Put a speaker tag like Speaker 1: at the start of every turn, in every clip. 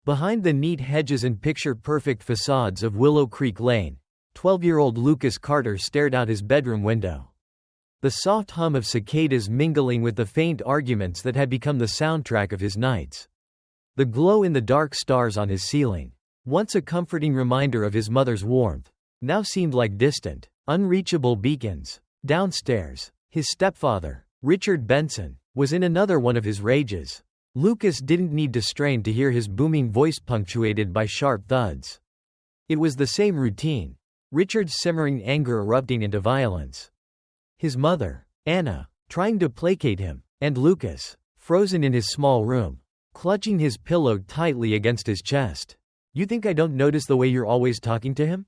Speaker 1: Behind the neat hedges and picture-perfect facades of Willow Creek Lane, 12-year-old Lucas Carter stared out his bedroom window. The soft hum of cicadas mingling with the faint arguments that had become the soundtrack of his nights. The glow-in-the-dark stars on his ceiling, once a comforting reminder of his mother's warmth, now seemed like distant, unreachable beacons. Downstairs, his stepfather, Richard Benson, was in another one of his rages. Lucas didn't need to strain to hear his booming voice punctuated by sharp thuds. It was the same routine, Richard's simmering anger erupting into violence. His mother, Anna, trying to placate him, and Lucas, frozen in his small room, clutching his pillow tightly against his chest. "You think I don't notice the way you're always talking to him?"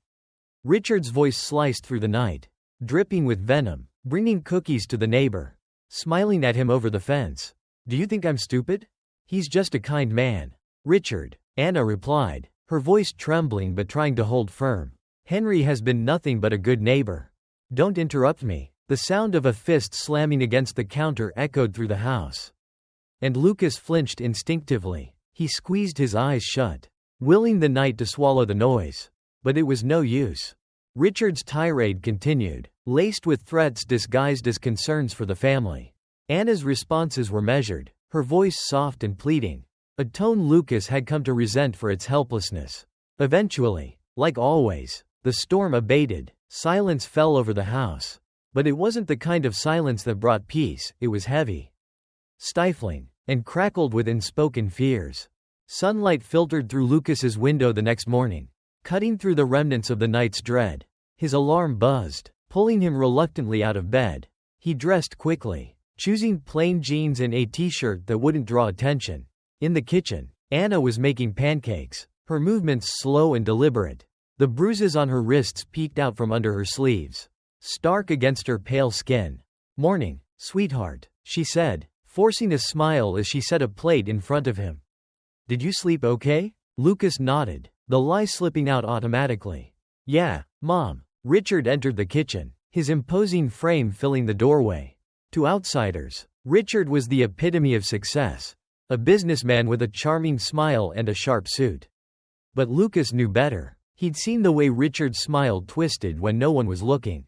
Speaker 1: Richard's voice sliced through the night, dripping with venom, bringing cookies to the neighbor, smiling at him over the fence. "Do you think I'm stupid? He's just a kind man." "Richard," Anna replied, her voice trembling but trying to hold firm. "Henry has been nothing but a good neighbor. Don't interrupt me." The sound of a fist slamming against the counter echoed through the house. And Lucas flinched instinctively. He squeezed his eyes shut, willing the night to swallow the noise. But it was no use. Richard's tirade continued, laced with threats disguised as concerns for the family. Anna's responses were measured, her voice soft and pleading, a tone Lucas had come to resent for its helplessness. Eventually, like always, the storm abated, silence fell over the house. But it wasn't the kind of silence that brought peace, it was heavy, stifling, and crackled with unspoken fears. Sunlight filtered through Lucas's window the next morning, cutting through the remnants of the night's dread. His alarm buzzed, pulling him reluctantly out of bed. He dressed quickly, choosing plain jeans and a t-shirt that wouldn't draw attention. In the kitchen, Anna was making pancakes, her movements slow and deliberate. The bruises on her wrists peeked out from under her sleeves, stark against her pale skin. "Morning, sweetheart," she said, forcing a smile as she set a plate in front of him. "Did you sleep okay?" Lucas nodded, the lie slipping out automatically. "Yeah, Mom." Richard entered the kitchen, his imposing frame filling the doorway. To outsiders, Richard was the epitome of success, a businessman with a charming smile and a sharp suit. But Lucas knew better. He'd seen the way Richard's smile twisted when no one was looking.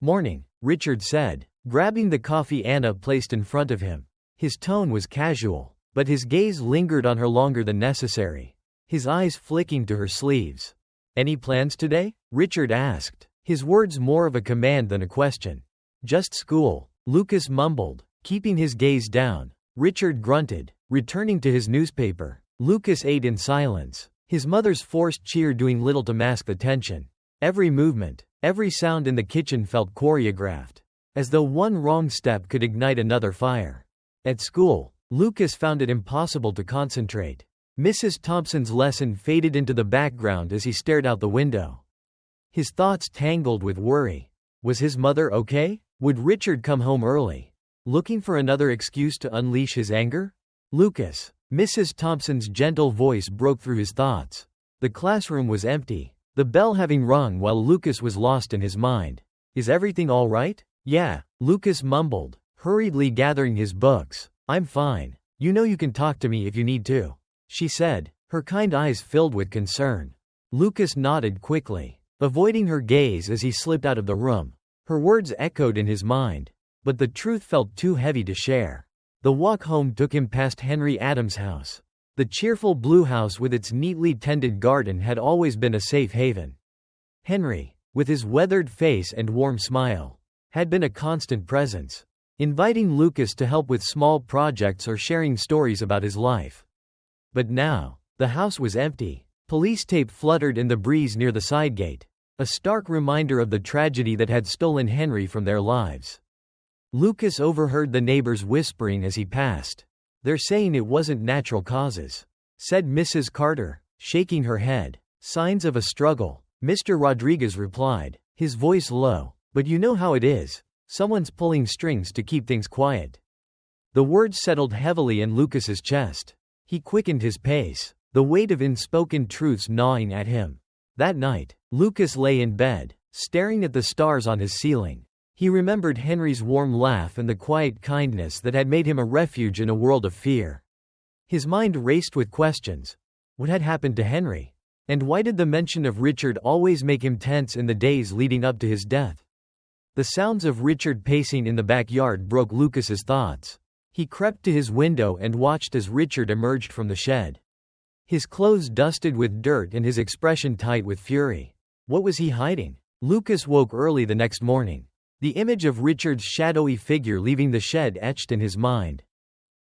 Speaker 1: "Morning," Richard said, grabbing the coffee Anna placed in front of him. His tone was casual, but his gaze lingered on her longer than necessary, his eyes flicking to her sleeves. "Any plans today?" Richard asked, his words more of a command than a question. "Just school," Lucas mumbled, keeping his gaze down. Richard grunted, returning to his newspaper. Lucas ate in silence, his mother's forced cheer doing little to mask the tension. Every movement, every sound in the kitchen felt choreographed, as though one wrong step could ignite another fire. At school, Lucas found it impossible to concentrate. Mrs. Thompson's lesson faded into the background as he stared out the window. His thoughts tangled with worry. Was his mother okay? Would Richard come home early, looking for another excuse to unleash his anger? "Lucas," Mrs. Thompson's gentle voice broke through his thoughts. The classroom was empty, the bell having rung while Lucas was lost in his mind. "Is everything all right?" "Yeah," Lucas mumbled, hurriedly gathering his books. "I'm fine. You know you can talk to me if you need to," she said, her kind eyes filled with concern. Lucas nodded quickly, avoiding her gaze as he slipped out of the room. Her words echoed in his mind, but the truth felt too heavy to share. The walk home took him past Henry Adams' house. The cheerful blue house with its neatly tended garden had always been a safe haven. Henry, with his weathered face and warm smile, had been a constant presence, inviting Lucas to help with small projects or sharing stories about his life. But now, the house was empty. Police tape fluttered in the breeze near the side gate, a stark reminder of the tragedy that had stolen Henry from their lives. Lucas overheard the neighbors whispering as he passed. "They're saying it wasn't natural causes," said Mrs. Carter, shaking her head. "Signs of a struggle," Mr. Rodriguez replied, his voice low. "But you know how it is. Someone's pulling strings to keep things quiet." The words settled heavily in Lucas's chest. He quickened his pace, the weight of unspoken truths gnawing at him. That night, Lucas lay in bed, staring at the stars on his ceiling. He remembered Henry's warm laugh and the quiet kindness that had made him a refuge in a world of fear. His mind raced with questions. What had happened to Henry? And why did the mention of Richard always make him tense in the days leading up to his death? The sounds of Richard pacing in the backyard broke Lucas's thoughts. He crept to his window and watched as Richard emerged from the shed. His clothes dusted with dirt and his expression tight with fury. What was he hiding? Lucas woke early the next morning. The image of Richard's shadowy figure leaving the shed etched in his mind.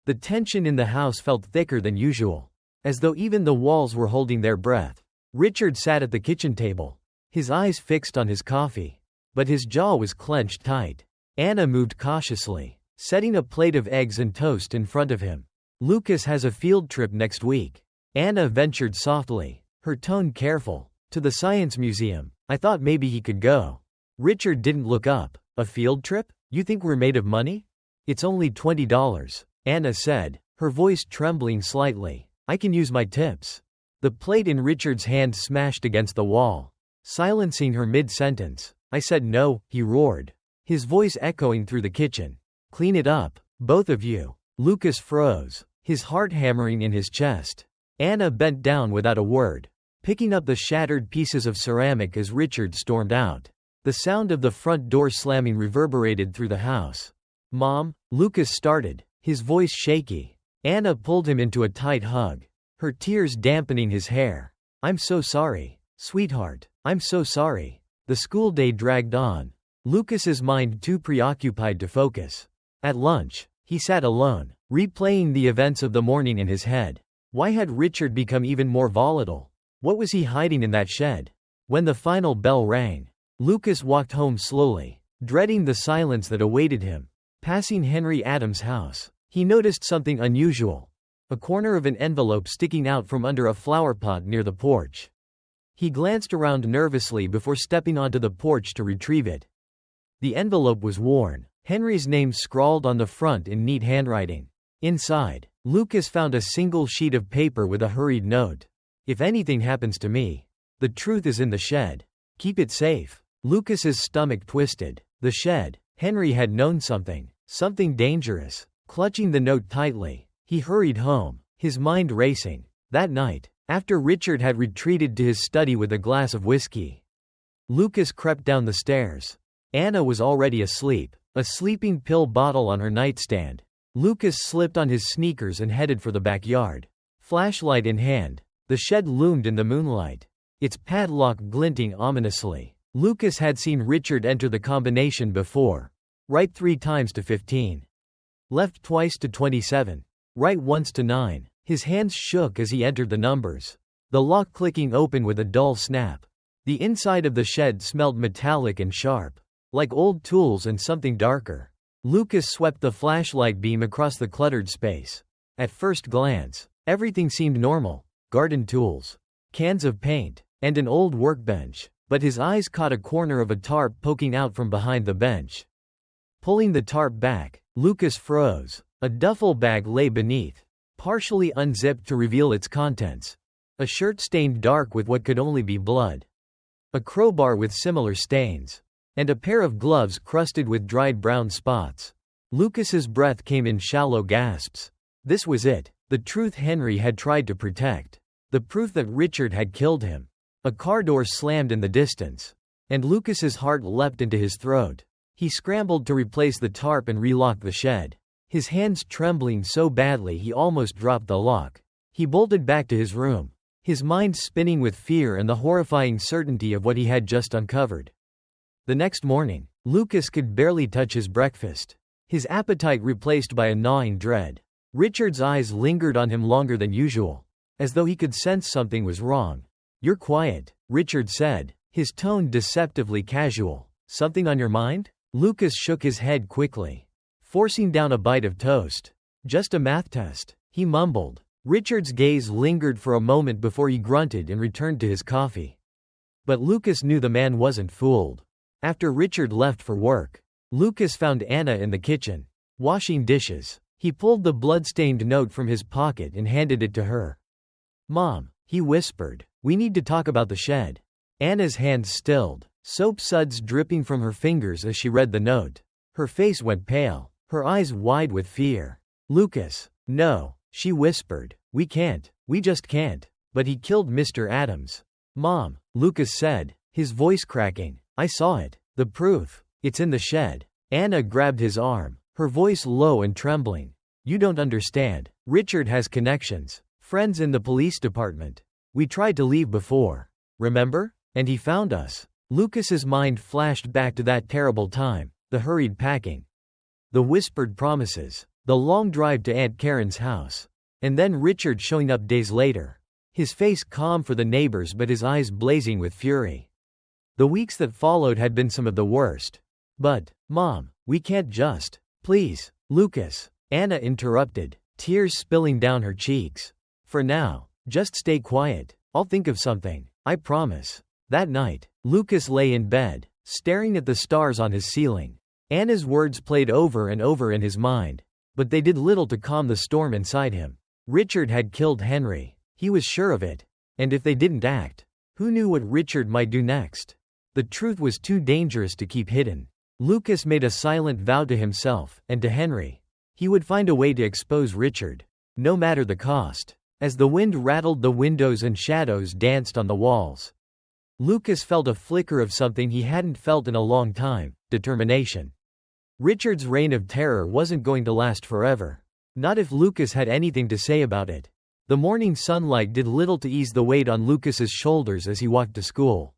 Speaker 1: The tension in the house felt thicker than usual, as though even the walls were holding their breath. Richard sat at the kitchen table, his eyes fixed on his coffee, but his jaw was clenched tight. Anna moved cautiously, setting a plate of eggs and toast in front of him. Lucas has a field trip next week. Anna ventured softly, her tone careful. To the science museum. I thought maybe he could go. Richard didn't look up. A field trip? You think we're made of money? It's only $20, Anna said, her voice trembling slightly. I can use my tips. The plate in Richard's hand smashed against the wall, silencing her mid-sentence. I said no, he roared, his voice echoing through the kitchen. Clean it up, both of you. Lucas froze, his heart hammering in his chest. Anna bent down without a word, picking up the shattered pieces of ceramic as Richard stormed out. The sound of the front door slamming reverberated through the house. Mom, Lucas started, his voice shaky. Anna pulled him into a tight hug, her tears dampening his hair. I'm so sorry, sweetheart, I'm so sorry. The school day dragged on, Lucas's mind too preoccupied to focus. At lunch, he sat alone, replaying the events of the morning in his head. Why had Richard become even more volatile? What was he hiding in that shed? When the final bell rang, Lucas walked home slowly, dreading the silence that awaited him. Passing Henry Adams' house, he noticed something unusual. A corner of an envelope sticking out from under a flower pot near the porch. He glanced around nervously before stepping onto the porch to retrieve it. The envelope was worn, Henry's name scrawled on the front in neat handwriting. Inside, Lucas found a single sheet of paper with a hurried note. If anything happens to me, the truth is in the shed. Keep it safe. Lucas's stomach twisted. The shed. Henry had known something dangerous. Clutching the note tightly, he hurried home, his mind racing. That night, after Richard had retreated to his study with a glass of whiskey, Lucas crept down the stairs. Anna was already asleep, a sleeping pill bottle on her nightstand. Lucas slipped on his sneakers and headed for the backyard. Flashlight in hand, the shed loomed in the moonlight, its padlock glinting ominously. Lucas had seen Richard enter the combination before. Right 3 times to 15. Left twice to 27. Right once to 9. His hands shook as he entered the numbers. The lock clicking open with a dull snap. The inside of the shed smelled metallic and sharp, like old tools and something darker. Lucas swept the flashlight beam across the cluttered space. At first glance, everything seemed normal. Garden tools, cans of paint, and an old workbench. But his eyes caught a corner of a tarp poking out from behind the bench. Pulling the tarp back, Lucas froze. A duffel bag lay beneath, partially unzipped to reveal its contents. A shirt stained dark with what could only be blood. A crowbar with similar stains. And a pair of gloves crusted with dried brown spots. Lucas's breath came in shallow gasps. This was it, the truth Henry had tried to protect. The proof that Richard had killed him. A car door slammed in the distance, and Lucas's heart leapt into his throat. He scrambled to replace the tarp and relock the shed, his hands trembling so badly he almost dropped the lock. He bolted back to his room, his mind spinning with fear and the horrifying certainty of what he had just uncovered. The next morning, Lucas could barely touch his breakfast, his appetite replaced by a gnawing dread. Richard's eyes lingered on him longer than usual, as though he could sense something was wrong. You're quiet, Richard said, his tone deceptively casual. Something on your mind? Lucas shook his head quickly, forcing down a bite of toast. Just a math test, he mumbled. Richard's gaze lingered for a moment before he grunted and returned to his coffee. But Lucas knew the man wasn't fooled. After Richard left for work, Lucas found Anna in the kitchen, washing dishes. He pulled the blood-stained note from his pocket and handed it to her. Mom, he whispered, we need to talk about the shed. Anna's hands stilled, soap suds dripping from her fingers as she read the note. Her face went pale, her eyes wide with fear. Lucas, no, she whispered, we just can't. But he killed Mr. Adams. Mom, Lucas said, his voice cracking. I saw it. The proof. It's in the shed. Anna grabbed his arm, her voice low and trembling. You don't understand. Richard has connections. Friends in the police department. We tried to leave before. Remember? And he found us. Lucas's mind flashed back to that terrible time, the hurried packing, the whispered promises, the long drive to Aunt Karen's house. And then Richard showing up days later. His face calm for the neighbors but his eyes blazing with fury. The weeks that followed had been some of the worst. But, Mom, we can't just. Please, Lucas. Anna interrupted, tears spilling down her cheeks. For now, just stay quiet. I'll think of something. I promise. That night, Lucas lay in bed, staring at the stars on his ceiling. Anna's words played over and over in his mind, but they did little to calm the storm inside him. Richard had killed Henry. He was sure of it. And if they didn't act, who knew what Richard might do next? The truth was too dangerous to keep hidden. Lucas made a silent vow to himself and to Henry. He would find a way to expose Richard, no matter the cost. As the wind rattled the windows and shadows danced on the walls, Lucas felt a flicker of something he hadn't felt in a long time: determination. Richard's reign of terror wasn't going to last forever. Not if Lucas had anything to say about it. The morning sunlight did little to ease the weight on Lucas's shoulders as he walked to school.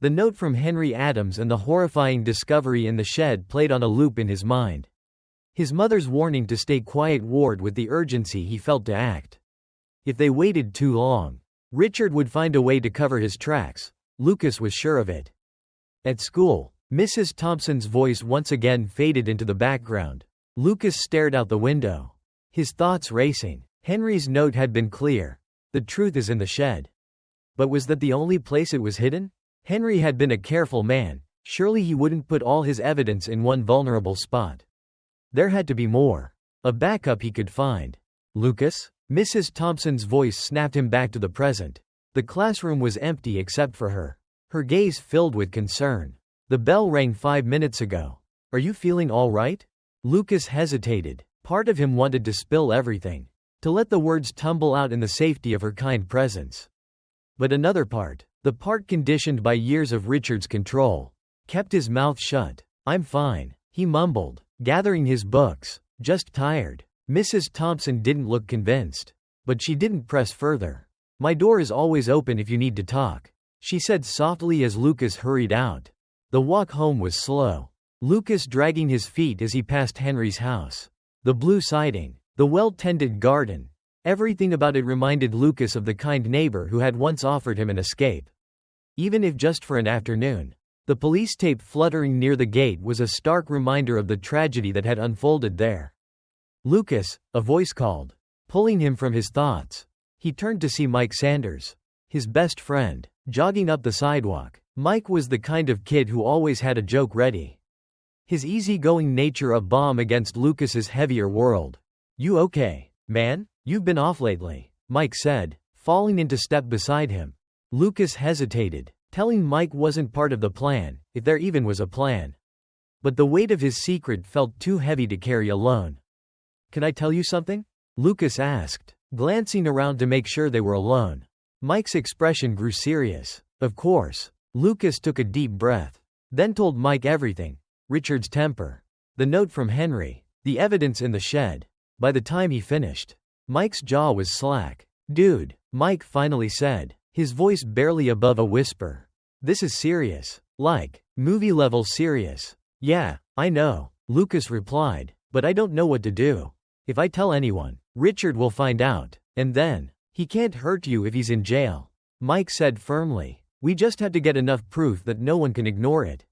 Speaker 1: The note from Henry Adams and the horrifying discovery in the shed played on a loop in his mind. His mother's warning to stay quiet warred with the urgency he felt to act. If they waited too long, Richard would find a way to cover his tracks. Lucas was sure of it. At school, Mrs. Thompson's voice once again faded into the background. Lucas stared out the window, his thoughts racing. Henry's note had been clear. The truth is in the shed. But was that the only place it was hidden? Henry had been a careful man. Surely he wouldn't put all his evidence in one vulnerable spot. There had to be more. A backup he could find. Lucas? Mrs. Thompson's voice snapped him back to the present. The classroom was empty except for her. Her gaze filled with concern. The bell rang 5 minutes ago. Are you feeling all right? Lucas hesitated. Part of him wanted to spill everything, to let the words tumble out in the safety of her kind presence. But another part, the part conditioned by years of Richard's control, kept his mouth shut. I'm fine, he mumbled, gathering his books. Just tired. Mrs. Thompson didn't look convinced. But she didn't press further. My door is always open if you need to talk, she said softly as Lucas hurried out. The walk home was slow. Lucas dragging his feet as he passed Henry's house. The blue siding, the well-tended garden. Everything about it reminded Lucas of the kind neighbor who had once offered him an escape. Even if just for an afternoon. The police tape fluttering near the gate was a stark reminder of the tragedy that had unfolded there. Lucas, a voice called, pulling him from his thoughts. He turned to see Mike Sanders, his best friend, jogging up the sidewalk. Mike was the kind of kid who always had a joke ready. His easygoing nature a balm against Lucas's heavier world. You okay, man? You've been off lately, Mike said, falling into step beside him. Lucas hesitated, telling Mike wasn't part of the plan, if there even was a plan. But the weight of his secret felt too heavy to carry alone. Can I tell you something? Lucas asked, glancing around to make sure they were alone. Mike's expression grew serious. Of course. Lucas took a deep breath, then told Mike everything. Richard's temper, the note from Henry, the evidence in the shed. By the time he finished, Mike's jaw was slack. Dude, Mike finally said, his voice barely above a whisper. This is serious. Like, movie-level serious. Yeah, I know, Lucas replied, but I don't know what to do. If I tell anyone, Richard will find out, and then, he can't hurt you if he's in jail. Mike said firmly. We just have to get enough proof that no one can ignore it.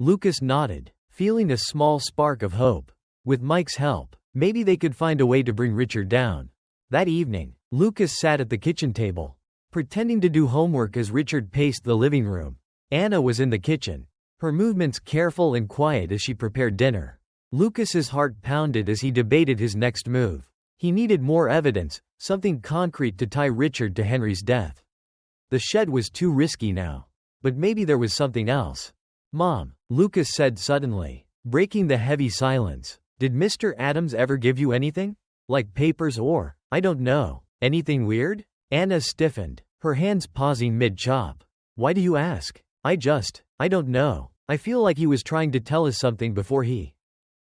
Speaker 1: Lucas nodded, feeling a small spark of hope. With Mike's help, maybe they could find a way to bring Richard down. That evening, Lucas sat at the kitchen table, pretending to do homework as Richard paced the living room. Anna was in the kitchen, her movements careful and quiet as she prepared dinner. Lucas's heart pounded as he debated his next move. He needed more evidence, something concrete to tie Richard to Henry's death. The shed was too risky now. But maybe there was something else. Mom, Lucas said suddenly, breaking the heavy silence. Did Mr. Adams ever give you anything? Like papers or, I don't know, anything weird? Anna stiffened, her hands pausing mid-chop. Why do you ask? I don't know. I feel like he was trying to tell us something before he.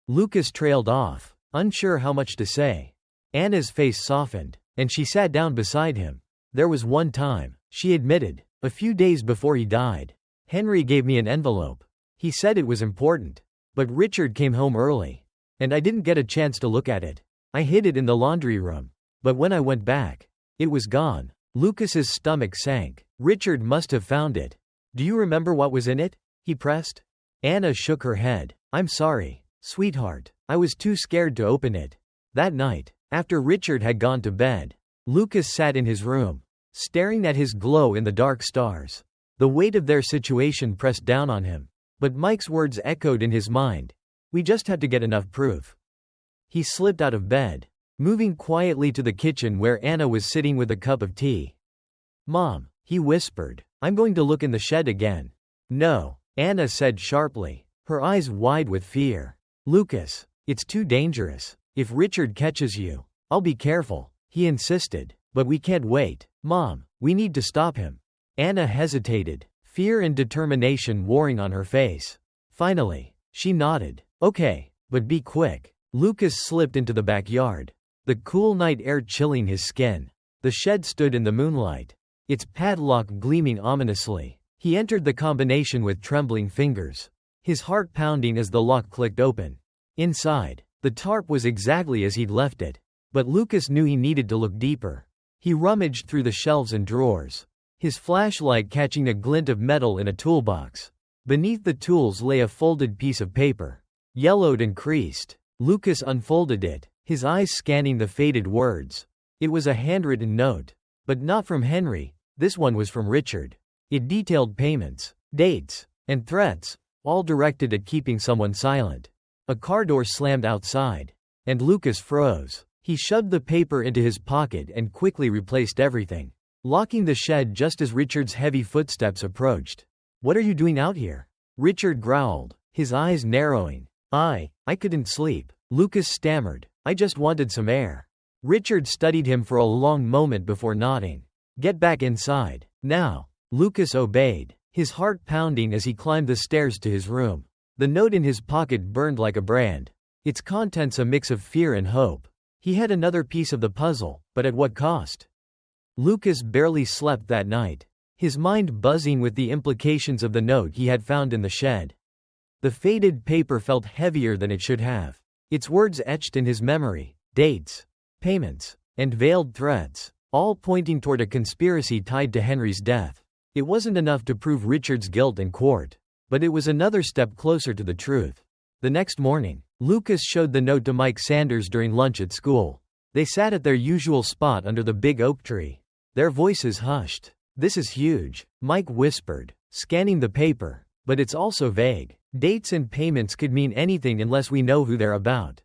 Speaker 1: Lucas trailed off, unsure how much to say. Anna's face softened, and she sat down beside him. There was one time, she admitted, a few days before he died. Henry gave me an envelope. He said it was important. But Richard came home early. And I didn't get a chance to look at it. I hid it in the laundry room. But when I went back, it was gone. Lucas's stomach sank. Richard must have found it. Do you remember what was in it? He pressed. Anna shook her head. I'm sorry, sweetheart. I was too scared to open it. That night, after Richard had gone to bed, Lucas sat in his room, staring at his glow-in-the-dark stars. The weight of their situation pressed down on him. But Mike's words echoed in his mind. We just had to get enough proof. He slipped out of bed, moving quietly to the kitchen where Anna was sitting with a cup of tea. Mom, he whispered, I'm going to look in the shed again. No, Anna said sharply, her eyes wide with fear. Lucas, it's too dangerous. If Richard catches you, I'll be careful, he insisted. But we can't wait. Mom, we need to stop him. Anna hesitated, fear and determination warring on her face. Finally, she nodded. Okay, but be quick. Lucas slipped into the backyard, the cool night air chilling his skin. The shed stood in the moonlight, its padlock gleaming ominously. He entered the combination with trembling fingers, his heart pounding as the lock clicked open. Inside, the tarp was exactly as he'd left it, but Lucas knew he needed to look deeper. He rummaged through the shelves and drawers, his flashlight catching a glint of metal in a toolbox. Beneath the tools lay a folded piece of paper, yellowed and creased. Lucas unfolded it, his eyes scanning the faded words. It was a handwritten note, but not from Henry. This one was from Richard. It detailed payments, dates, and threats, all directed at keeping someone silent. A car door slammed outside, and Lucas froze. He shoved the paper into his pocket and quickly replaced everything, locking the shed just as Richard's heavy footsteps approached. What are you doing out here? Richard growled, his eyes narrowing. I couldn't sleep. Lucas stammered. I just wanted some air. Richard studied him for a long moment before nodding. Get back inside, now. Lucas obeyed, his heart pounding as he climbed the stairs to his room. The note in his pocket burned like a brand, its contents a mix of fear and hope. He had another piece of the puzzle, but at what cost? Lucas barely slept that night, his mind buzzing with the implications of the note he had found in the shed. The faded paper felt heavier than it should have, its words etched in his memory, dates, payments, and veiled threats, all pointing toward a conspiracy tied to Henry's death. It wasn't enough to prove Richard's guilt in court, but it was another step closer to the truth. The next morning, Lucas showed the note to Mike Sanders during lunch at school. They sat at their usual spot under the big oak tree, their voices hushed. This is huge, Mike whispered, scanning the paper, but it's also vague. Dates and payments could mean anything unless we know who they're about.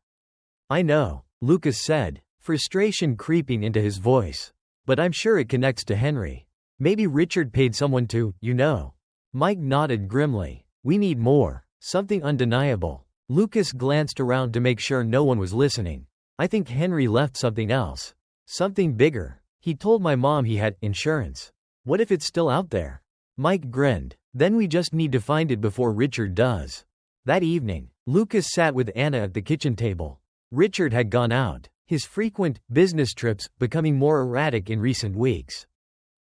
Speaker 1: I know, Lucas said, frustration creeping into his voice. But I'm sure it connects to Henry. Maybe Richard paid someone to, you know. Mike nodded grimly. We need more, something undeniable. Lucas glanced around to make sure no one was listening. I think Henry left something else. Something bigger. He told my mom he had insurance. What if it's still out there? Mike grinned. Then we just need to find it before Richard does. That evening, Lucas sat with Anna at the kitchen table. Richard had gone out, his frequent business trips becoming more erratic in recent weeks.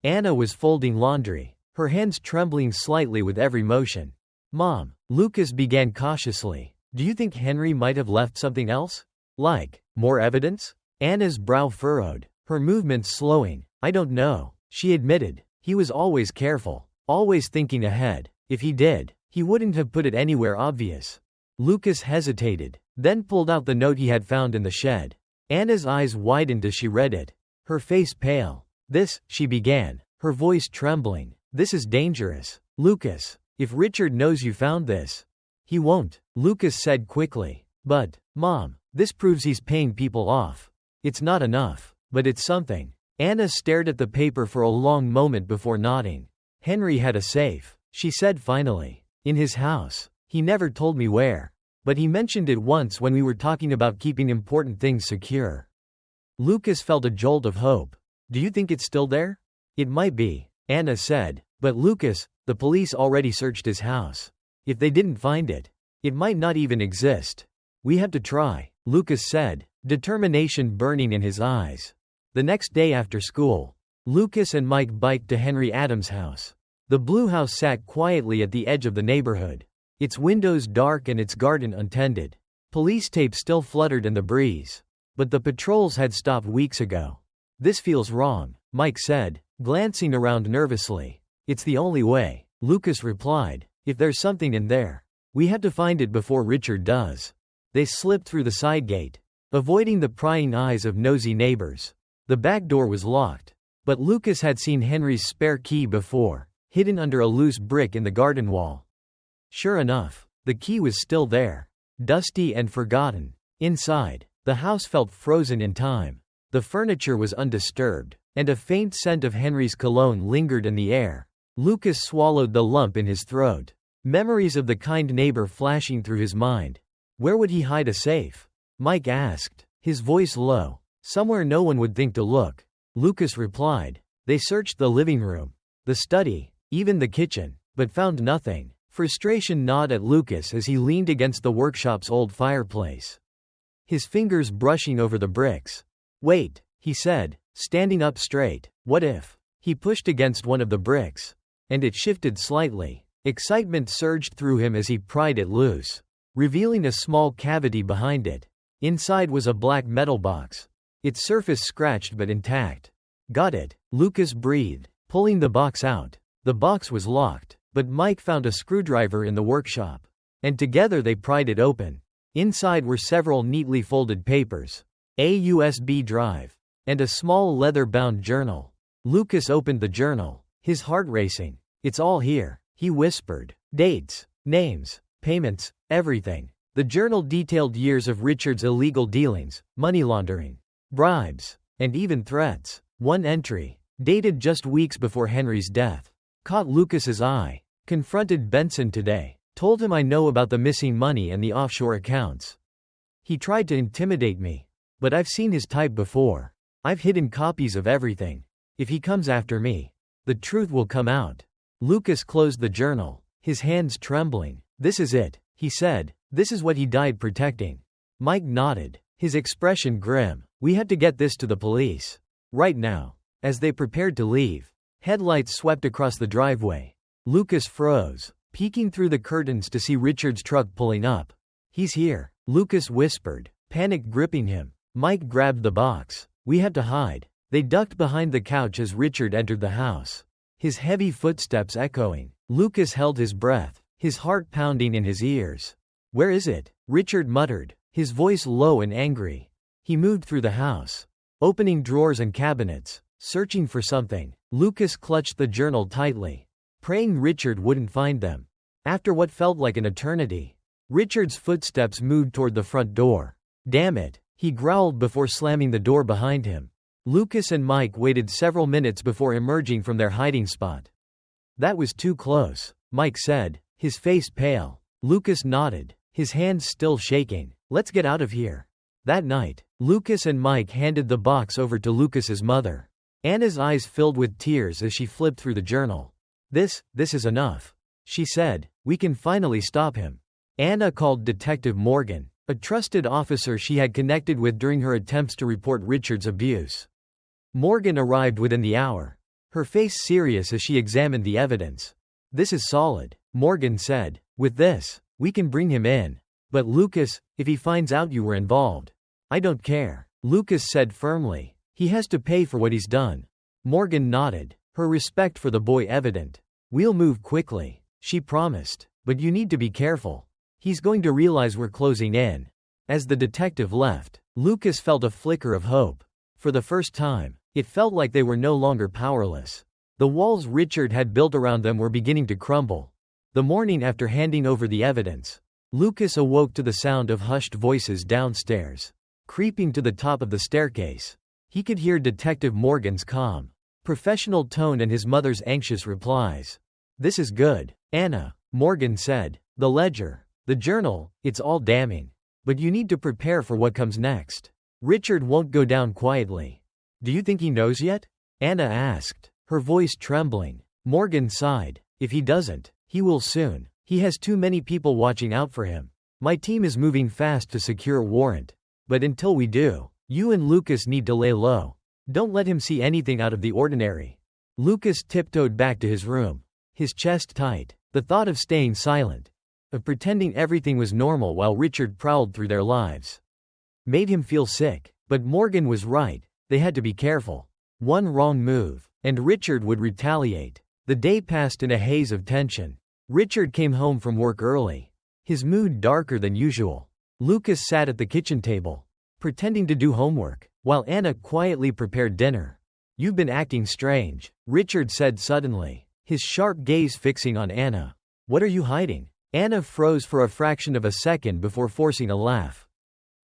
Speaker 1: Anna was folding laundry, her hands trembling slightly with every motion. Mom, Lucas began cautiously, do you think Henry might have left something else? Like, more evidence? Anna's brow furrowed, her movements slowing. I don't know, she admitted. He was always careful, always thinking ahead. If he did, he wouldn't have put it anywhere obvious. Lucas hesitated, then pulled out the note he had found in the shed. Anna's eyes widened as she read it, her face pale. This, she began, her voice trembling. This is dangerous. Lucas, if Richard knows you found this. He won't, Lucas said quickly. But, Mom, this proves he's paying people off. It's not enough, but it's something. Anna stared at the paper for a long moment before nodding. Henry had a safe, she said finally, in his house. He never told me where. But he mentioned it once when we were talking about keeping important things secure. Lucas felt a jolt of hope. Do you think it's still there? It might be, Anna said. But Lucas, the police already searched his house. If they didn't find it, it might not even exist. We have to try, Lucas said, determination burning in his eyes. The next day after school, Lucas and Mike biked to Henry Adams' house. The blue house sat quietly at the edge of the neighborhood, its windows dark and its garden untended. Police tape still fluttered in the breeze. But the patrols had stopped weeks ago. This feels wrong, Mike said, glancing around nervously. It's the only way, Lucas replied. If there's something in there, we have to find it before Richard does. They slipped through the side gate, avoiding the prying eyes of nosy neighbors. The back door was locked, but Lucas had seen Henry's spare key before, hidden under a loose brick in the garden wall. Sure enough, the key was still there, dusty and forgotten. Inside, the house felt frozen in time. The furniture was undisturbed, and a faint scent of Henry's cologne lingered in the air. Lucas swallowed the lump in his throat, memories of the kind neighbor flashing through his mind. Where would he hide a safe? Mike asked, his voice low. Somewhere no one would think to look. Lucas replied. They searched the living room, the study, even the kitchen, but found nothing. Frustration gnawed at Lucas as he leaned against the workshop's old fireplace, his fingers brushing over the bricks. Wait, he said, standing up straight. What if? He pushed against one of the bricks, and it shifted slightly. Excitement surged through him as he pried it loose, revealing a small cavity behind it. Inside was a black metal box, its surface scratched but intact. Got it, Lucas breathed, pulling the box out. The box was locked, but Mike found a screwdriver in the workshop, and together they pried it open. Inside were several neatly folded papers, a USB drive, and a small leather-bound journal. Lucas opened the journal, his heart racing. It's all here, he whispered. Dates, names, payments, everything. The journal detailed years of Richard's illegal dealings, money laundering, bribes, and even threats. One entry, dated just weeks before Henry's death, caught Lucas's eye. Confronted Benson today. Told him I know about the missing money and the offshore accounts. He tried to intimidate me, but I've seen his type before. I've hidden copies of everything. If he comes after me, the truth will come out. Lucas closed the journal, his hands trembling. This is it, he said. This is what he died protecting. Mike nodded, his expression grim. We have to get this to the police. Right now. As they prepared to leave, headlights swept across the driveway. Lucas froze, peeking through the curtains to see Richard's truck pulling up. He's here, Lucas whispered, panic gripping him. Mike grabbed the box. We have to hide. They ducked behind the couch as Richard entered the house, his heavy footsteps echoing. Lucas held his breath, his heart pounding in his ears. Where is it? Richard muttered, his voice low and angry. He moved through the house, opening drawers and cabinets, searching for something. Lucas clutched the journal tightly, praying Richard wouldn't find them. After what felt like an eternity, Richard's footsteps moved toward the front door. Damn it, he growled before slamming the door behind him. Lucas and Mike waited several minutes before emerging from their hiding spot. That was too close, Mike said, his face pale. Lucas nodded, his hands still shaking. Let's get out of here. That night, Lucas and Mike handed the box over to Lucas's mother. Anna's eyes filled with tears as she flipped through the journal. This is enough, she said. We can finally stop him. Anna called Detective Morgan, a trusted officer she had connected with during her attempts to report Richard's abuse. Morgan arrived within the hour, her face serious as she examined the evidence. This is solid, Morgan said. With this, we can bring him in. But Lucas, if he finds out you were involved, I don't care, Lucas said firmly. He has to pay for what he's done. Morgan nodded, her respect for the boy evident. We'll move quickly, she promised, but you need to be careful. He's going to realize we're closing in. As the detective left, Lucas felt a flicker of hope. For the first time, it felt like they were no longer powerless. The walls Richard had built around them were beginning to crumble. The morning after handing over the evidence, Lucas awoke to the sound of hushed voices downstairs, creeping to the top of the staircase. He could hear Detective Morgan's calm, professional tone and his mother's anxious replies. This is good, Anna, Morgan said. The ledger, the journal, it's all damning. But you need to prepare for what comes next. Richard won't go down quietly. Do you think he knows yet? Anna asked, her voice trembling. Morgan sighed. If he doesn't, he will soon. He has too many people watching out for him. My team is moving fast to secure a warrant. But until we do, you and Lucas need to lay low. Don't let him see anything out of the ordinary. Lucas tiptoed back to his room, his chest tight. The thought of staying silent, of pretending everything was normal while Richard prowled through their lives, made him feel sick. But Morgan was right. They had to be careful. One wrong move, and Richard would retaliate. The day passed in a haze of tension. Richard came home from work early, his mood darker than usual. Lucas sat at the kitchen table, pretending to do homework, while Anna quietly prepared dinner. You've been acting strange, Richard said suddenly, his sharp gaze fixing on Anna. What are you hiding? Anna froze for a fraction of a second before forcing a laugh.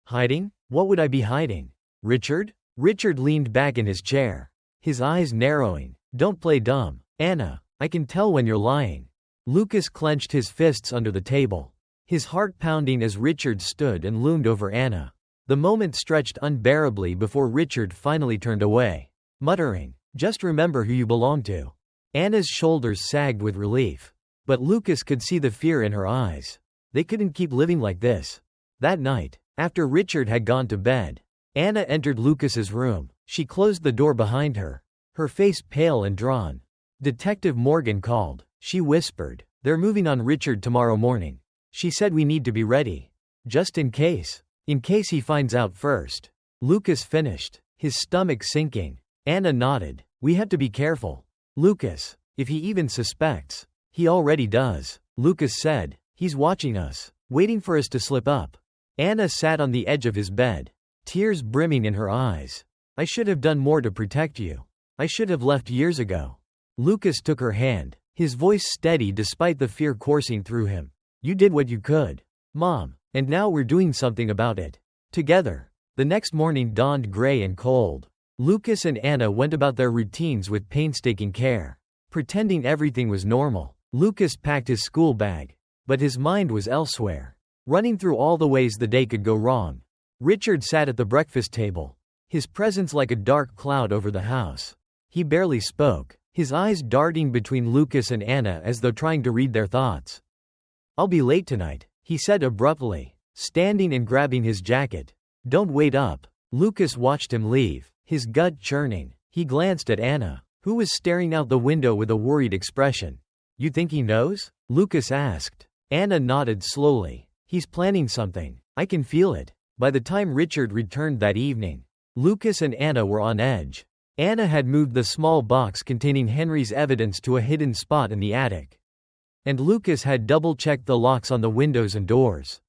Speaker 1: Hiding? What would I be hiding? Richard? Richard leaned back in his chair, his eyes narrowing. Don't play dumb, Anna. I can tell when you're lying. Lucas clenched his fists under the table, his heart pounding as Richard stood and loomed over Anna. The moment stretched unbearably before Richard finally turned away, muttering, "Just remember who you belong to." Anna's shoulders sagged with relief, but Lucas could see the fear in her eyes. They couldn't keep living like this. That night, after Richard had gone to bed, Anna entered Lucas's room. She closed the door behind her, her face pale and drawn. Detective Morgan called. She whispered, "They're moving on Richard tomorrow morning. She said we need to be ready. Just in case. In case he finds out first." Lucas finished, his stomach sinking. Anna nodded. "We have to be careful. Lucas, if he even suspects." "He already does," Lucas said. "He's watching us, waiting for us to slip up." Anna sat on the edge of his bed, tears brimming in her eyes. "I should have done more to protect you. I should have left years ago." Lucas took her hand, his voice steady despite the fear coursing through him. "You did what you could, Mom, and now we're doing something about it. Together." The next morning dawned gray and cold. Lucas and Anna went about their routines with painstaking care, pretending everything was normal. Lucas packed his school bag, but his mind was elsewhere, running through all the ways the day could go wrong. Richard sat at the breakfast table, his presence like a dark cloud over the house. He barely spoke, his eyes darting between Lucas and Anna as though trying to read their thoughts. "I'll be late tonight," he said abruptly, standing and grabbing his jacket. "Don't wait up." Lucas watched him leave, his gut churning. He glanced at Anna, who was staring out the window with a worried expression. "You think he knows?" Lucas asked. Anna nodded slowly. "He's planning something. I can feel it." By the time Richard returned that evening, Lucas and Anna were on edge. Anna had moved the small box containing Henry's evidence to a hidden spot in the attic, and Lucas had double-checked the locks on the windows and doors.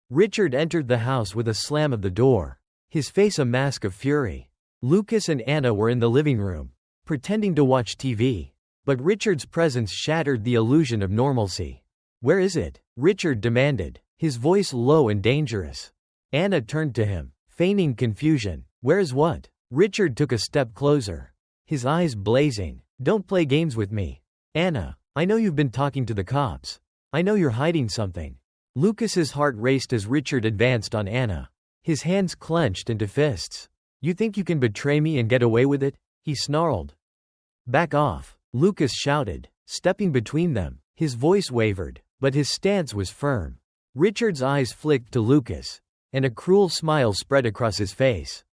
Speaker 1: Richard entered the house with a slam of the door, his face a mask of fury. Lucas and Anna were in the living room, pretending to watch TV, but Richard's presence shattered the illusion of normalcy. "Where is it?" Richard demanded, his voice low and dangerous. Anna turned to him, feigning confusion. "Where is what?" Richard took a step closer, his eyes blazing. "Don't play games with me. Anna, I know you've been talking to the cops. I know you're hiding something." Lucas's heart raced as Richard advanced on Anna, his hands clenched into fists. "You think you can betray me and get away with it?" he snarled. "Back off," Lucas shouted, stepping between them. His voice wavered, but his stance was firm. Richard's eyes flicked to Lucas, and a cruel smile spread across his face.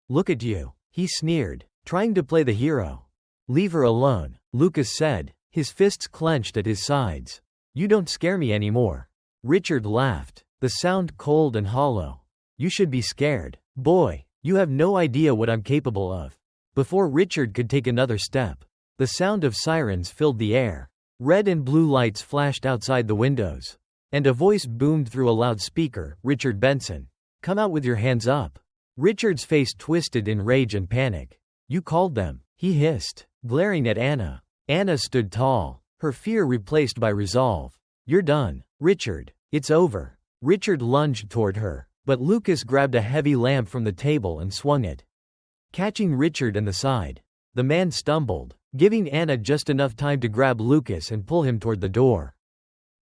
Speaker 1: "Look at you," he sneered, trying to play the hero. "Leave her alone," Lucas said, his fists clenched at his sides. "You don't scare me anymore." Richard laughed, the sound cold and hollow. "You should be scared. Boy, you have no idea what I'm capable of." Before Richard could take another step, the sound of sirens filled the air. Red and blue lights flashed outside the windows, and a voice boomed through a loudspeaker. "Richard Benson, come out with your hands up." Richard's face twisted in rage and panic. "You called them," he hissed, glaring at Anna. Anna stood tall, her fear replaced by resolve. "You're done, Richard. It's over." Richard lunged toward her, but Lucas grabbed a heavy lamp from the table and swung it, catching Richard in the side. The man stumbled, giving Anna just enough time to grab Lucas and pull him toward the door.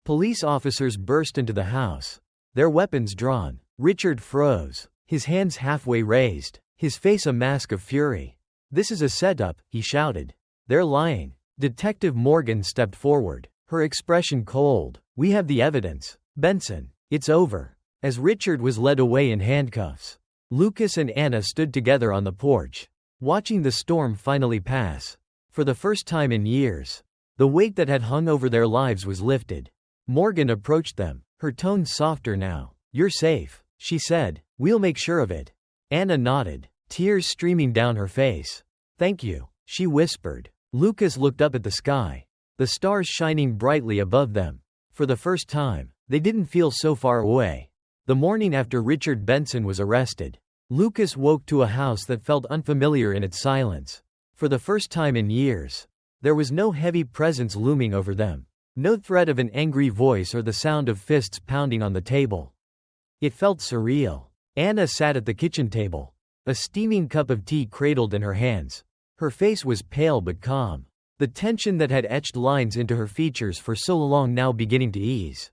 Speaker 1: Police officers burst into the house, their weapons drawn. Richard froze, his hands halfway raised, his face a mask of fury. "This is a setup," he shouted. "They're lying." Detective Morgan stepped forward, her expression cold. "We have the evidence. Benson, it's over." As Richard was led away in handcuffs, Lucas and Anna stood together on the porch, watching the storm finally pass. For the first time in years, the weight that had hung over their lives was lifted. Morgan approached them, her tone softer now. "You're safe," she said. "We'll make sure of it." Anna nodded, tears streaming down her face. "Thank you," she whispered. Lucas looked up at the sky, the stars shining brightly above them. For the first time, they didn't feel so far away. The morning after Richard Benson was arrested, Lucas woke to a house that felt unfamiliar in its silence. For the first time in years, there was no heavy presence looming over them, no threat of an angry voice or the sound of fists pounding on the table. It felt surreal. Anna sat at the kitchen table, a steaming cup of tea cradled in her hands. Her face was pale but calm, the tension that had etched lines into her features for so long now beginning to ease.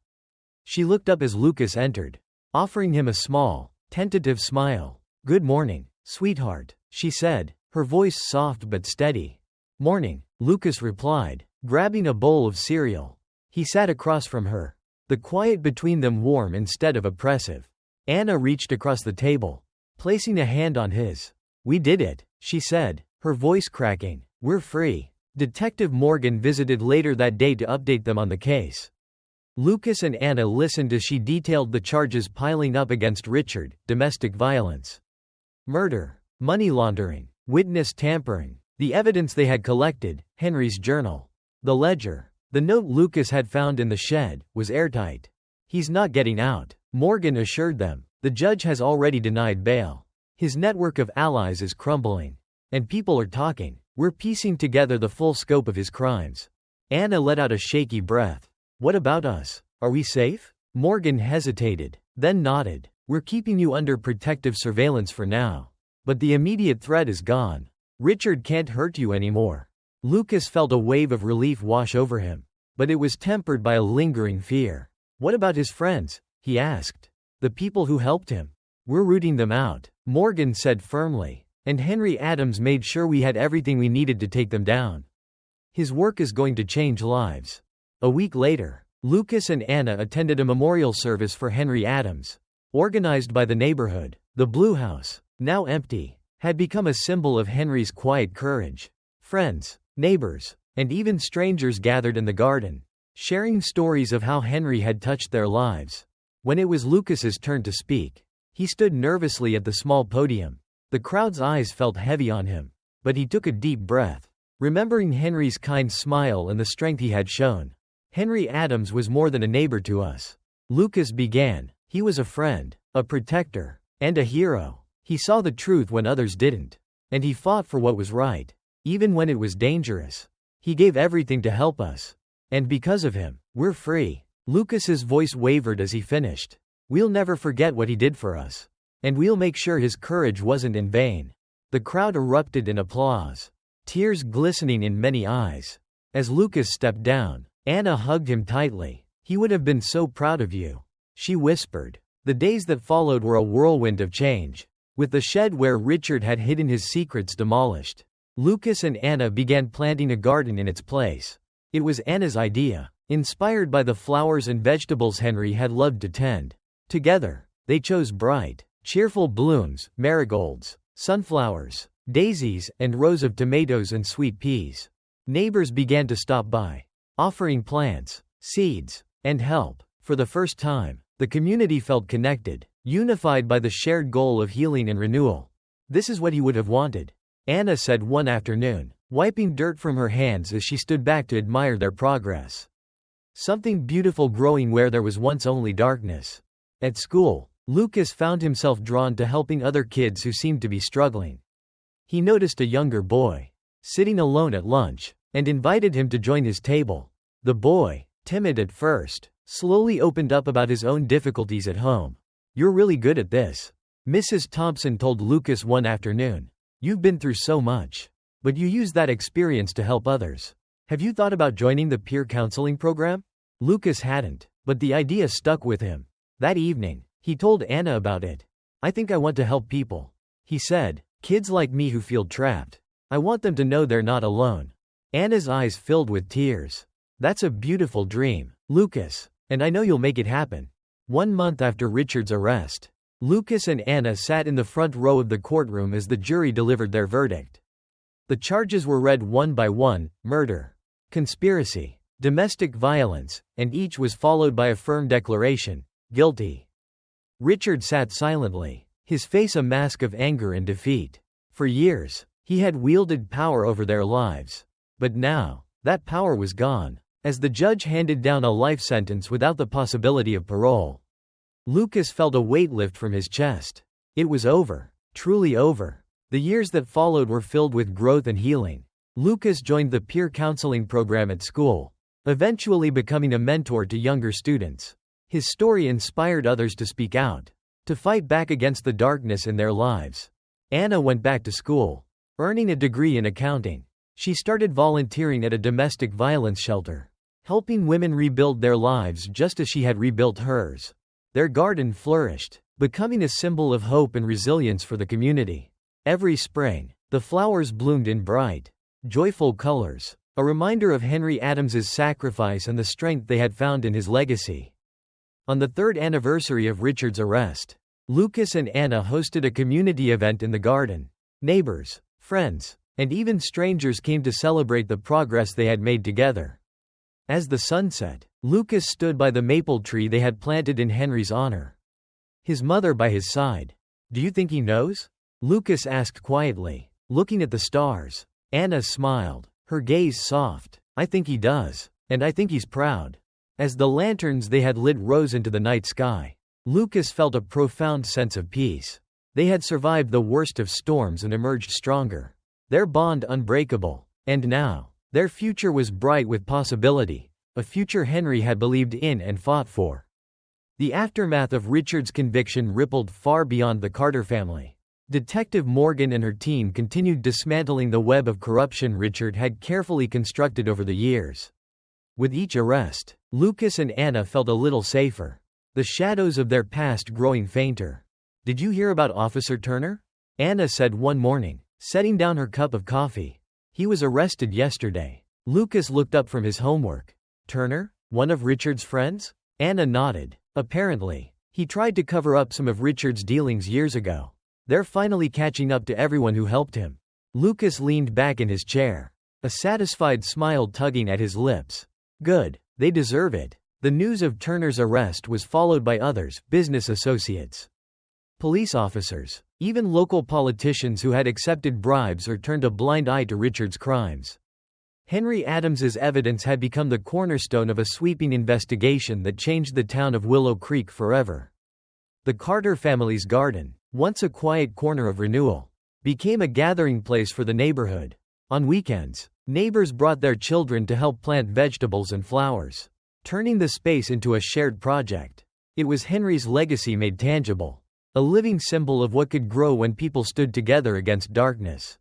Speaker 1: She looked up as Lucas entered, offering him a small, tentative smile. "Good morning, sweetheart," she said, her voice soft but steady. "Morning," Lucas replied, grabbing a bowl of cereal. He sat across from her, the quiet between them warm instead of oppressive. Anna reached across the table, placing a hand on his. "We did it," she said, her voice cracking. "We're free." Detective Morgan visited later that day to update them on the case. Lucas and Anna listened as she detailed the charges piling up against Richard: domestic violence, murder, money laundering, witness tampering. The evidence they had collected, Henry's journal, the ledger, the note Lucas had found in the shed, was airtight. "He's not getting out," Morgan assured them. "The judge has already denied bail. His network of allies is crumbling. And people are talking. We're piecing together the full scope of his crimes." Anna let out a shaky breath. "What about us? Are we safe?" Morgan hesitated, then nodded. "We're keeping you under protective surveillance for now. But the immediate threat is gone. Richard can't hurt you anymore." Lucas felt a wave of relief wash over him, but it was tempered by a lingering fear. "What about his friends?" he asked. "The people who helped him?" "We're rooting them out," Morgan said firmly. "And Henry Adams made sure we had everything we needed to take them down. His work is going to change lives." A week later, Lucas and Anna attended a memorial service for Henry Adams, organized by the neighborhood. The Blue House, now empty, had become a symbol of Henry's quiet courage. Friends, neighbors, and even strangers gathered in the garden, sharing stories of how Henry had touched their lives. When it was Lucas's turn to speak, he stood nervously at the small podium. The crowd's eyes felt heavy on him, but he took a deep breath, remembering Henry's kind smile and the strength he had shown. "Henry Adams was more than a neighbor to us," Lucas began. "He was a friend, a protector, and a hero. He saw the truth when others didn't. And he fought for what was right, even when it was dangerous. He gave everything to help us. And because of him, we're free." Lucas's voice wavered as he finished. "We'll never forget what he did for us. And we'll make sure his courage wasn't in vain." The crowd erupted in applause, tears glistening in many eyes. As Lucas stepped down, Anna hugged him tightly. "He would have been so proud of you," she whispered. The days that followed were a whirlwind of change. With the shed where Richard had hidden his secrets demolished, Lucas and Anna began planting a garden in its place. It was Anna's idea, inspired by the flowers and vegetables Henry had loved to tend. Together, they chose bright, cheerful blooms, marigolds, sunflowers, daisies, and rows of tomatoes and sweet peas. Neighbors began to stop by, offering plants, seeds, and help. For the first time, the community felt connected, unified by the shared goal of healing and renewal. "This is what he would have wanted," Anna said one afternoon, wiping dirt from her hands as she stood back to admire their progress. "Something beautiful growing where there was once only darkness." At school, Lucas found himself drawn to helping other kids who seemed to be struggling. He noticed a younger boy sitting alone at lunch, and invited him to join his table. The boy, timid at first, slowly opened up about his own difficulties at home. "You're really good at this," Mrs. Thompson told Lucas one afternoon. "You've been through so much. But you use that experience to help others. Have you thought about joining the peer counseling program?" Lucas hadn't, but the idea stuck with him. That evening, he told Anna about it. "I think I want to help people," he said. "Kids like me who feel trapped." I want them to know they're not alone." Anna's eyes filled with tears. "That's a beautiful dream, Lucas, and I know you'll make it happen." 1 month after Richard's arrest, Lucas and Anna sat in the front row of the courtroom as the jury delivered their verdict. The charges were read one by one: murder, conspiracy, domestic violence, and each was followed by a firm declaration: guilty. Richard sat silently, his face a mask of anger and defeat. For years, he had wielded power over their lives. But now, that power was gone, as the judge handed down a life sentence without the possibility of parole. Lucas felt a weight lift from his chest. It was over, truly over. The years that followed were filled with growth and healing. Lucas joined the peer counseling program at school, eventually becoming a mentor to younger students. His story inspired others to speak out, to fight back against the darkness in their lives. Anna went back to school, earning a degree in accounting. She started volunteering at a domestic violence shelter, helping women rebuild their lives just as she had rebuilt hers. Their garden flourished, becoming a symbol of hope and resilience for the community. Every spring, the flowers bloomed in bright, joyful colors, a reminder of Henry Adams's sacrifice and the strength they had found in his legacy. On the 3rd anniversary of Richard's arrest, Lucas and Anna hosted a community event in the garden. Neighbors, friends, and even strangers came to celebrate the progress they had made together. As the sun set, Lucas stood by the maple tree they had planted in Henry's honor, his mother by his side. "Do you think he knows?" Lucas asked quietly, looking at the stars. Anna smiled, her gaze soft. "I think he does, and I think he's proud." As the lanterns they had lit rose into the night sky, Lucas felt a profound sense of peace. They had survived the worst of storms and emerged stronger, their bond unbreakable. And now, their future was bright with possibility, a future Henry had believed in and fought for. The aftermath of Richard's conviction rippled far beyond the Carter family. Detective Morgan and her team continued dismantling the web of corruption Richard had carefully constructed over the years. With each arrest, Lucas and Anna felt a little safer, the shadows of their past growing fainter. "Did you hear about Officer Turner?" Anna said one morning, setting down her cup of coffee. "He was arrested yesterday." Lucas looked up from his homework. "Turner? One of Richard's friends?" Anna nodded. "Apparently, he tried to cover up some of Richard's dealings years ago. They're finally catching up to everyone who helped him." Lucas leaned back in his chair, a satisfied smile tugging at his lips. "Good. They deserve it." The news of Turner's arrest was followed by others: business associates, police officers, even local politicians who had accepted bribes or turned a blind eye to Richard's crimes. Henry Adams's evidence had become the cornerstone of a sweeping investigation that changed the town of Willow Creek forever. The Carter family's garden, once a quiet corner of renewal, became a gathering place for the neighborhood. On weekends, neighbors brought their children to help plant vegetables and flowers, turning the space into a shared project. It was Henry's legacy made tangible, a living symbol of what could grow when people stood together against darkness.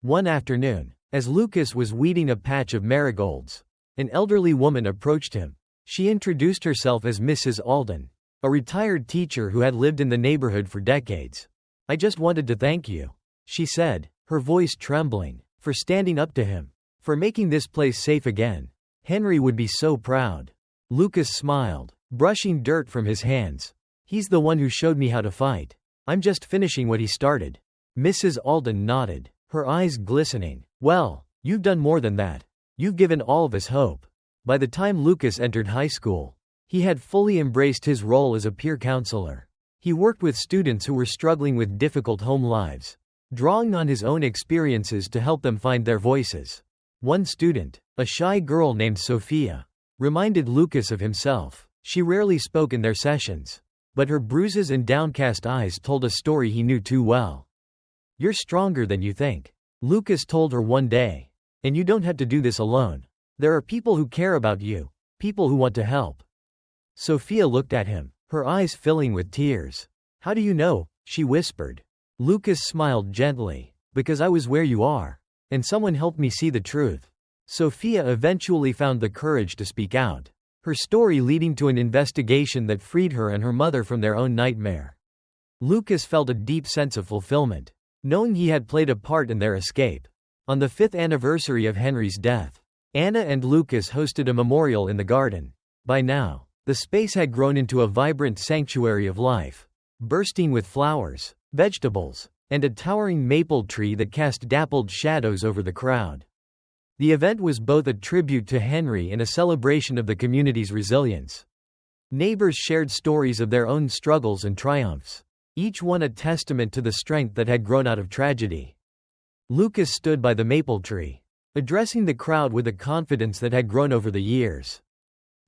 Speaker 1: One afternoon, as Lucas was weeding a patch of marigolds, an elderly woman approached him. She introduced herself as Mrs. Alden, a retired teacher who had lived in the neighborhood for decades. "I just wanted to thank you," she said, her voice trembling, "for standing up to him, for making this place safe again. Henry would be so proud." Lucas smiled, brushing dirt from his hands. "He's the one who showed me how to fight. I'm just finishing what he started." Mrs. Alden nodded, her eyes glistening. "Well, you've done more than that. You've given all of us hope." By the time Lucas entered high school, he had fully embraced his role as a peer counselor. He worked with students who were struggling with difficult home lives, drawing on his own experiences to help them find their voices. One student, a shy girl named Sophia, reminded Lucas of himself. She rarely spoke in their sessions, but her bruises and downcast eyes told a story he knew too well. "You're stronger than you think," Lucas told her one day. "And you don't have to do this alone. There are people who care about you, people who want to help." Sophia looked at him, her eyes filling with tears. "How do you know?" she whispered. Lucas smiled gently. "Because I was where you are, and someone helped me see the truth." Sophia eventually found the courage to speak out, her story leading to an investigation that freed her and her mother from their own nightmare. Lucas felt a deep sense of fulfillment, knowing he had played a part in their escape. On the 5th anniversary of Henry's death, Anna and Lucas hosted a memorial in the garden. By now, the space had grown into a vibrant sanctuary of life, bursting with flowers, vegetables, and a towering maple tree that cast dappled shadows over the crowd. The event was both a tribute to Henry and a celebration of the community's resilience. Neighbors shared stories of their own struggles and triumphs, each one a testament to the strength that had grown out of tragedy. Lucas stood by the maple tree, addressing the crowd with a confidence that had grown over the years.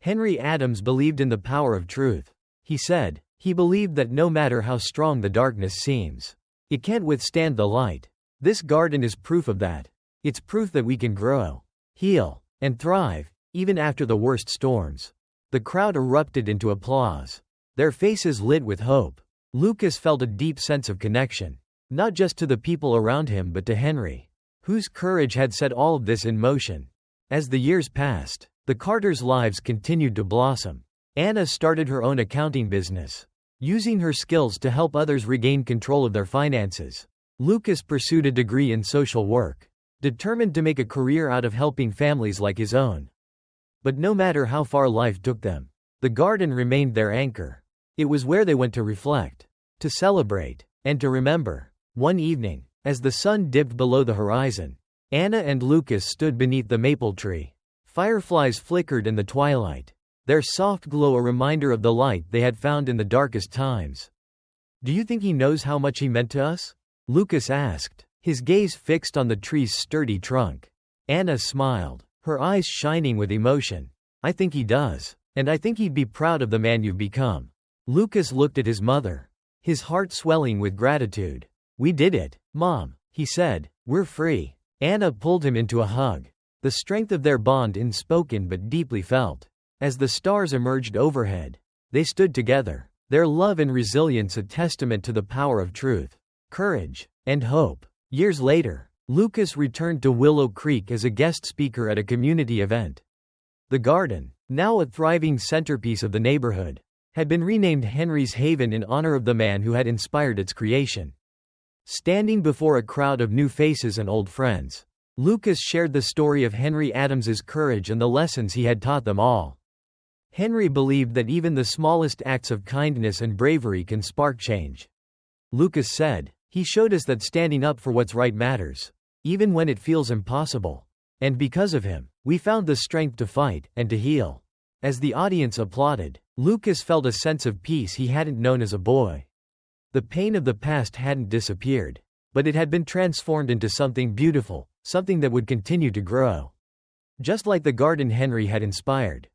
Speaker 1: Henry Adams believed in the power of truth. He said, he believed that no matter how strong the darkness seems, it can't withstand the light. This garden is proof of that. It's proof that we can grow, heal, and thrive, even after the worst storms. The crowd erupted into applause, their faces lit with hope. Lucas felt a deep sense of connection, not just to the people around him but to Henry, whose courage had set all of this in motion. As the years passed, the Carters' lives continued to blossom. Anna started her own accounting business, using her skills to help others regain control of their finances. Lucas pursued a degree in social work, determined to make a career out of helping families like his own. But no matter how far life took them, the garden remained their anchor. It was where they went to reflect, to celebrate, and to remember. One evening, as the sun dipped below the horizon, Anna and Lucas stood beneath the maple tree. Fireflies flickered in the twilight, their soft glow a reminder of the light they had found in the darkest times. "Do you think he knows how much he meant to us?" Lucas asked, his gaze fixed on the tree's sturdy trunk. Anna smiled, her eyes shining with emotion. "I think he does. And I think he'd be proud of the man you've become." Lucas looked at his mother, his heart swelling with gratitude. "We did it, Mom," he said. "We're free." Anna pulled him into a hug, the strength of their bond unspoken but deeply felt. As the stars emerged overhead, they stood together, their love and resilience a testament to the power of truth, courage, and hope. Years later, Lucas returned to Willow Creek as a guest speaker at a community event. The garden, now a thriving centerpiece of the neighborhood, had been renamed Henry's Haven in honor of the man who had inspired its creation. Standing before a crowd of new faces and old friends, Lucas shared the story of Henry Adams's courage and the lessons he had taught them all. Henry believed that even the smallest acts of kindness and bravery can spark change. Lucas said, "He showed us that standing up for what's right matters, even when it feels impossible. And because of him, we found the strength to fight and to heal." As the audience applauded, Lucas felt a sense of peace he hadn't known as a boy. The pain of the past hadn't disappeared, but it had been transformed into something beautiful, something that would continue to grow. Just like the garden Henry had inspired,